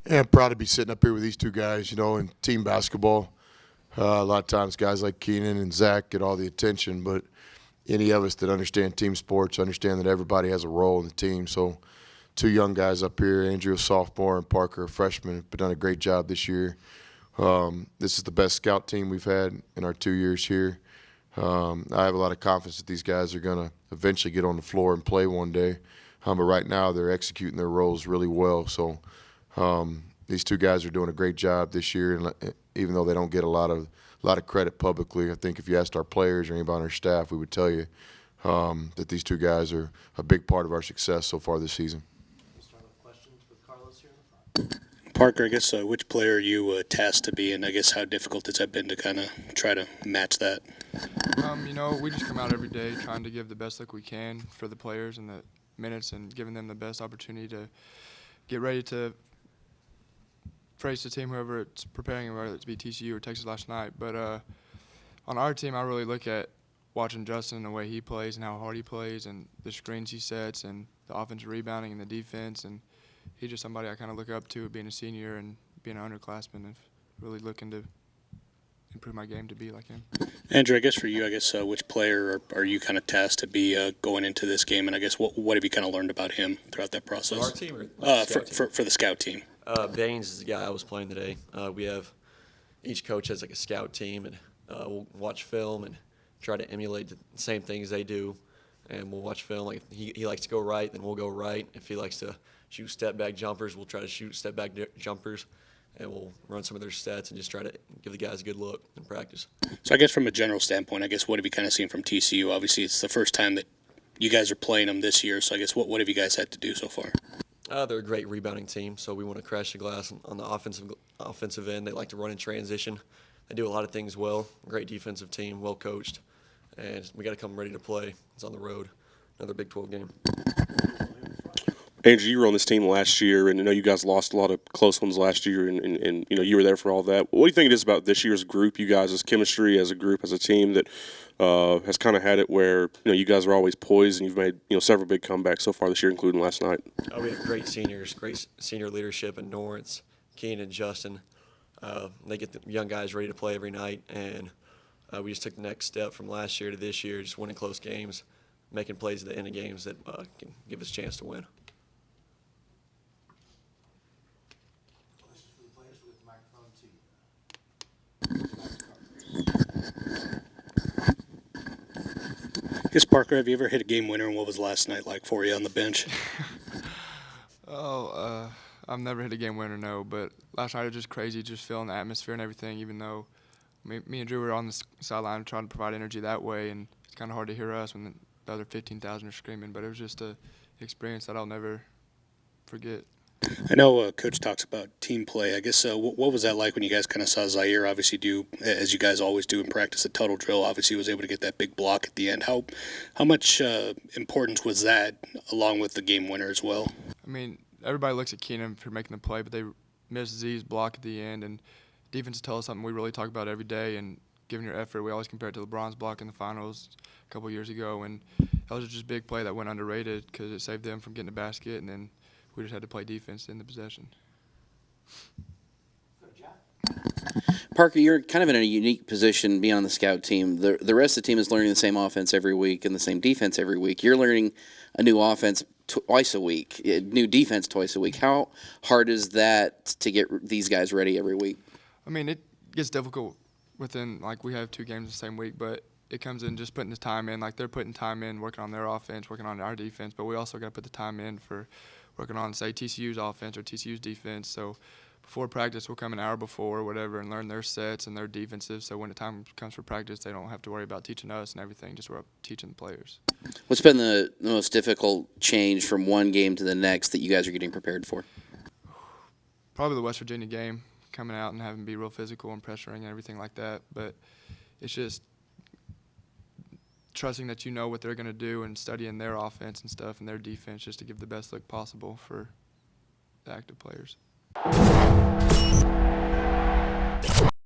Yeah, I'm proud to be sitting up here with these two guys, in team basketball. A lot of times guys like Keenan and Zach get all the attention, but any of us that understand team sports understand that everybody has a role in the team. So two young guys up here, Andrew, a sophomore, and Parker, a freshman, have done a great job this year. This is the best scout team we've had in our 2 years here. I have a lot of confidence that these guys are going to eventually get on the floor and play one day. But right now they're executing their roles really well. So these two guys are doing a great job this year, and even though they don't get a lot of credit publicly, I think if you asked our players or anybody on our staff, we would tell you that these two guys are a big part of our success so far this season. We'll start with questions with Carlos here in the front. Parker, I guess which player are you tasked to be, and I guess how difficult has that been to kind of try to match that? We just come out every day trying to give the best look we can for the players and the minutes and giving them the best opportunity to get ready to face the team, whoever it's preparing, whether it's be TCU or Texas last night. But on our team, I really look at watching Justin and the way he plays and how hard he plays and the screens he sets and the offensive rebounding and the defense. And he's just somebody I kind of look up to, being a senior and being an underclassman, and really looking to improve my game to be like him. Andrew, I guess for you, which player are you kind of tasked to be going into this game, and I guess what have you kind of learned about him throughout that process? For our team or for the scout team? Baines is the guy I was playing today. We have each coach has like a scout team, and we'll watch film and try to emulate the same things they do. And we'll watch film. Like if he likes to go right, then we'll go right. If he likes to shoot step back jumpers, we'll try to shoot step back jumpers, and we'll run some of their sets and just try to give the guys a good look in practice. So I guess from a general standpoint, what have you kind of seen from TCU? Obviously, it's the first time that you guys are playing them this year. So I guess what have you guys had to do so far? They're a great rebounding team, so we want to crash the glass on the offensive end. They like to run in transition. They do a lot of things well. Great defensive team, well coached, and we got to come ready to play. It's on the road. Another Big 12 game. Andrew, you were on this team last year, and I know you guys lost a lot of close ones last year, and you were there for all that. What do you think it is about this year's group, you guys' chemistry as a group, as a team that has kind of had it where you guys are always poised, and you've made several big comebacks so far this year, including last night? We have great seniors, great senior leadership in Norrance, Keenan, and Justin. They get the young guys ready to play every night, and we just took the next step from last year to this year, just winning close games, making plays at the end of games that can give us a chance to win. I guess, Parker, have you ever hit a game winner, and what was last night like for you on the bench? I've never hit a game winner, no, but last night was just crazy, just feeling the atmosphere and everything, even though me and Drew were on the sideline trying to provide energy that way, and it's kind of hard to hear us when the other 15,000 are screaming, but it was just an experience that I'll never forget. I know Coach talks about team play. I guess what was that like when you guys kind of saw Zaire obviously do, as you guys always do in practice, a total drill? Obviously, was able to get that big block at the end. How much importance was that, along with the game winner as well? I mean, everybody looks at Keenan for making the play, but they miss Z's block at the end, and defense tells us something we really talk about every day, and giving your effort. We always compare it to LeBron's block in the finals a couple years ago, and that was just a big play that went underrated because it saved them from getting a basket, and then we just had to play defense in the possession. Parker, you're kind of in a unique position being on the scout team. The rest of the team is learning the same offense every week and the same defense every week. You're learning a new offense twice a week, new defense twice a week. How hard is that to get these guys ready every week? I mean, it gets difficult within, we have 2 games the same week, but it comes in just putting the time in. They're putting time in, working on their offense, working on our defense, but we also got to put the time in for working on, say, TCU's offense or TCU's defense. So before practice, we'll come an hour before or whatever and learn their sets and their defensive. So when the time comes for practice, they don't have to worry about teaching us and everything, just we're teaching the players. What's been the most difficult change from one game to the next that you guys are getting prepared for? Probably the West Virginia game, coming out and having to be real physical and pressuring and everything like that. But it's just trusting that you know what they're going to do and studying their offense and stuff and their defense just to give the best look possible for the active players.